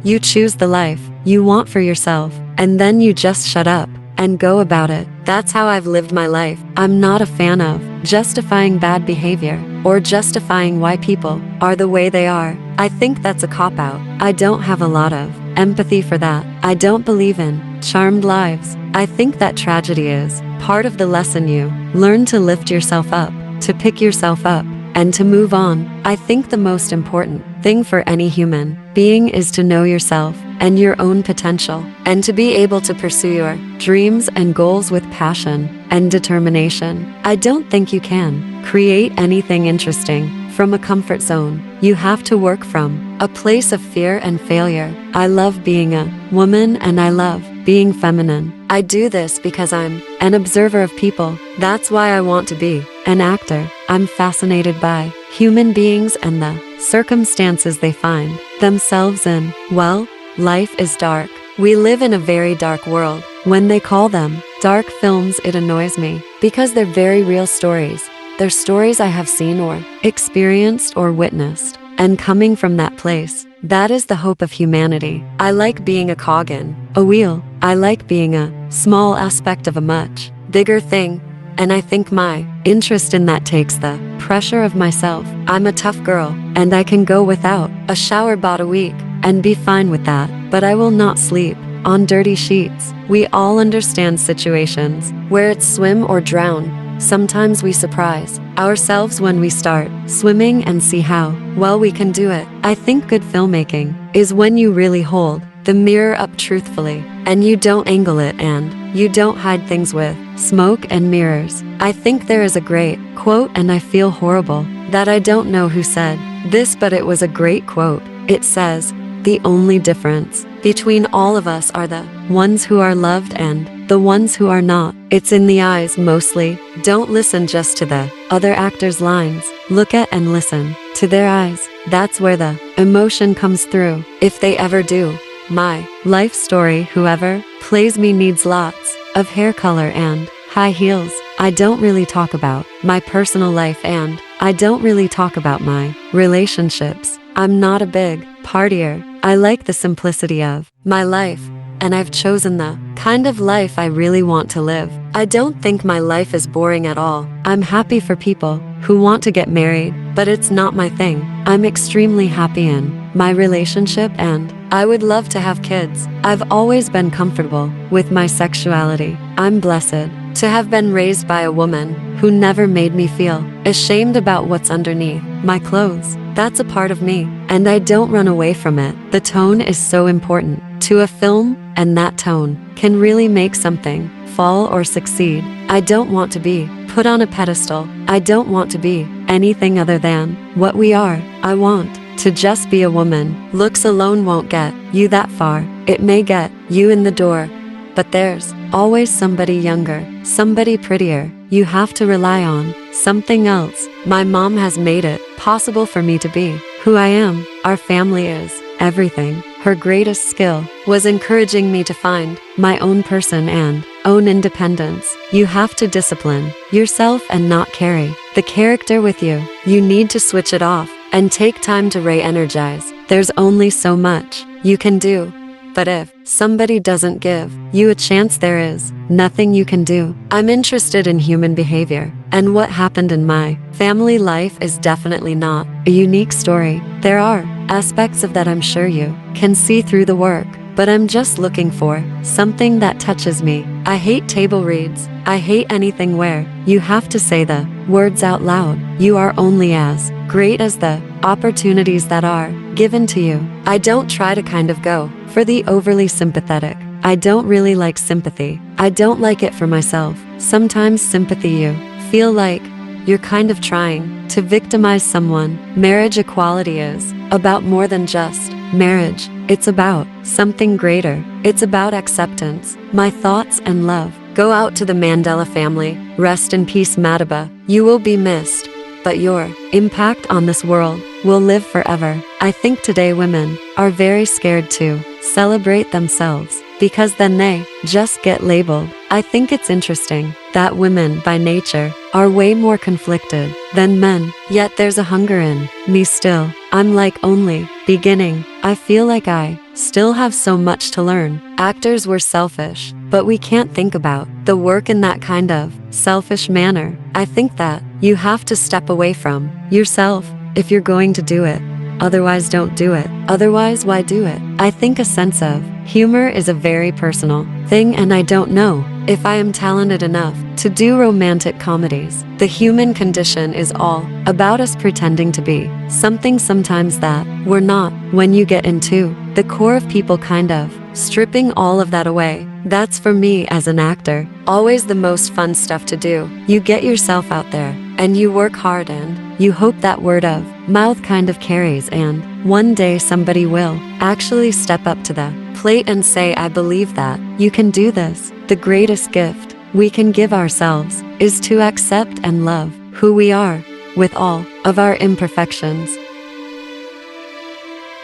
You choose the life you want for yourself, and then you just shut up and go about it. That's how I've lived my life. I'm not a fan of justifying bad behavior or justifying why people are the way they are. I think that's a cop-out. I don't have a lot of empathy for that. I don't believe in charmed lives. I think that tragedy is part of the lesson. You learn to lift yourself up, to pick yourself up, and to move on. I think the most important thing for any human being is to know yourself and your own potential, and to be able to pursue your dreams and goals with passion and determination. I don't think you can create anything interesting from a comfort zone. You have to work from a place of fear and failure. I love being a woman and I love being feminine. I do this because I'm an observer of people. That's why I want to be an actor. I'm fascinated by human beings and the circumstances they find themselves in. Well, life is dark. We live in a very dark world. When they call them dark films, it annoys me because they're very real stories. They're stories I have seen or experienced or witnessed. And coming from that place, that is the hope of humanity. I like being a cog in a wheel. I like being a small aspect of a much bigger thing. And I think my interest in that takes the pressure of myself. I'm a tough girl, and I can go without a shower bought a week and be fine with that. But I will not sleep on dirty sheets. We all understand situations where it's swim or drown. Sometimes we surprise ourselves when we start swimming and see how well we can do it. I think good filmmaking is when you really hold the mirror up truthfully, and you don't angle it and you don't hide things with smoke and mirrors. I think there is a great quote, and I feel horrible that I don't know who said this, but it was a great quote. It says, "The only difference between all of us are the ones who are loved and the ones who are not. It's in the eyes mostly. Don't listen just to the other actors' lines. Look at and listen to their eyes. That's where the emotion comes through, if they ever do. My life story, whoever plays me needs lots of hair color and high heels. I don't really talk about my personal life, and I don't really talk about my relationships. I'm not a big partier. I like the simplicity of my life, and I've chosen the kind of life I really want to live. I don't think my life is boring at all. I'm happy for people who want to get married, but it's not my thing. I'm extremely happy in my relationship, and I would love to have kids. I've always been comfortable with my sexuality. I'm blessed to have been raised by a woman who never made me feel ashamed about what's underneath my clothes. That's a part of me, and I don't run away from it. The tone is so important to a film, and that tone can really make something fall or succeed. I don't want to be put on a pedestal. I don't want to be anything other than what we are. I want to just be a woman. Looks alone won't get you that far. It may get you in the door, but there's always somebody younger, somebody prettier. You have to rely on something else. My mom has made it possible for me to be who I am. Our family is everything. Her greatest skill was encouraging me to find my own person and own independence. You have to discipline yourself and not carry the character with you. You need to switch it off and take time to re-energize. There's only so much you can do. But if somebody doesn't give you a chance, there is nothing you can do. I'm interested in human behavior, and what happened in my family life is definitely not a unique story. There are aspects of that I'm sure you can see through the work, but I'm just looking for something that touches me. I hate table reads. I hate anything where you have to say the words out loud. You are only as great as the opportunities that are given to you. I don't try to kind of go for the overly sympathetic. I don't really like sympathy. I don't like it for myself. Sometimes sympathy, you feel like you're kind of trying to victimize someone. Marriage equality is about more than just marriage. It's about something greater. It's about acceptance. My thoughts and love go out to the Mandela family. Rest in peace, Madiba. You will be missed, but your impact on this world will live forever. I think today women are very scared to celebrate themselves. because then they just get labeled. I think it's interesting that women, by nature, are way more conflicted than men, yet there's a hunger in me still. I'm like only beginning. I feel like I still have so much to learn. Actors were selfish, but we can't think about the work in that kind of selfish manner. I think that you have to step away from yourself if you're going to do it. Otherwise, don't do it. Otherwise, why do it? I think a sense of humor is a very personal thing, and I don't know if I am talented enough to do romantic comedies. The human condition is all about us pretending to be something sometimes that we're not. When you get into the core of people, kind of stripping all of that away, that's for me as an actor always the most fun stuff to do. You get yourself out there and you work hard and you hope that word of mouth kind of carries, and one day somebody will actually step up to the plate and say, I believe that you can do this. The greatest gift we can give ourselves is to accept and love who we are with all of our imperfections.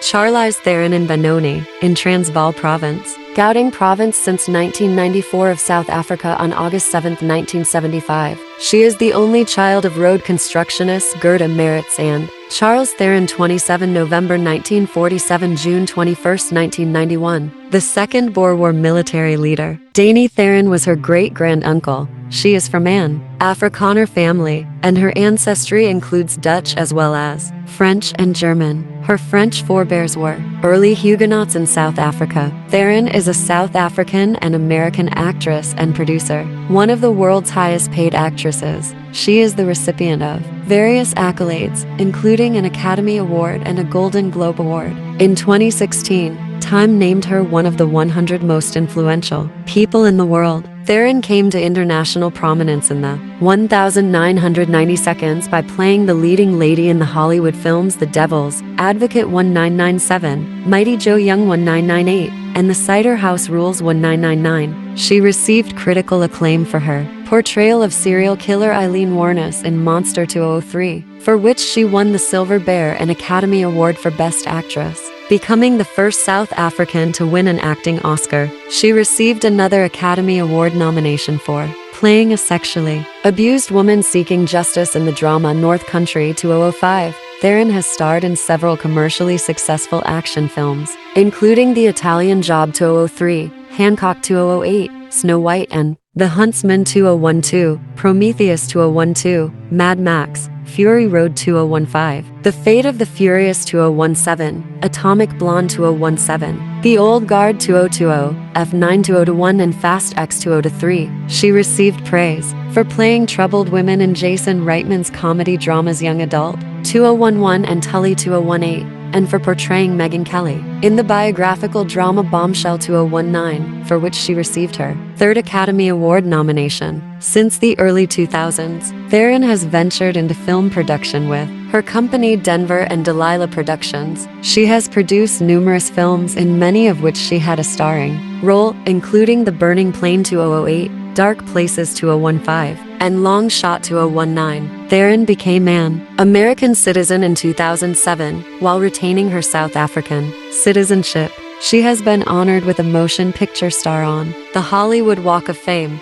CHARLIZE Theron in Benoni, in Transvaal Province, Gauteng Province since 1994 of South Africa on August 7, 1975. She is the only child of road constructionists Gerda Maritz and Charles Theron, 27 November 1947 June 21, 1991. The second Boer War military leader, Danie Theron, was her great-grand-uncle. She is from an Afrikaner family, and her ancestry includes Dutch as well as French and German. Her French forebears were early Huguenots in South Africa. Theron is a South African and American actress and producer, one of the world's highest-paid actresses. She is the recipient of various accolades, including an Academy Award and a Golden Globe Award. In 2016, Time named her one of the 100 most influential people in the world. Theron came to international prominence in the 1990 seconds by playing the leading lady in the Hollywood films The Devil's Advocate 1997, Mighty Joe Young 1998, and The Cider House Rules 1999. She received critical acclaim for her portrayal of serial killer Eileen Wuornos in Monster 2003, for which she won the Silver Bear and Academy Award for Best Actress. Becoming the first South African to win an acting Oscar, she received another Academy Award nomination for playing a sexually abused woman seeking justice in the drama North Country 2005. Theron has starred in several commercially successful action films, including The Italian Job 2003, Hancock 2008, Snow White and The Huntsman 2012, Prometheus 2012, Mad Max, Fury Road 2015, The Fate of the Furious 2017, Atomic Blonde 2017, The Old Guard 2020, F9 2021, and Fast X 2023. She received praise for playing troubled women in Jason Reitman's comedy dramas Young Adult 2011 and Tully 2018, and for portraying Megyn Kelly in the biographical drama Bombshell 2019, for which she received her third Academy Award nomination. Since the early 2000s, Theron has ventured into film production with her company Denver and Delilah Productions. She has produced numerous films, in many of which she had a starring role, including The Burning Plane 2008, Dark Places 2015, and Long Shot 2019. Theron became an American citizen in 2007 while retaining her South African citizenship. She has been honored with a motion picture star on the Hollywood Walk of Fame.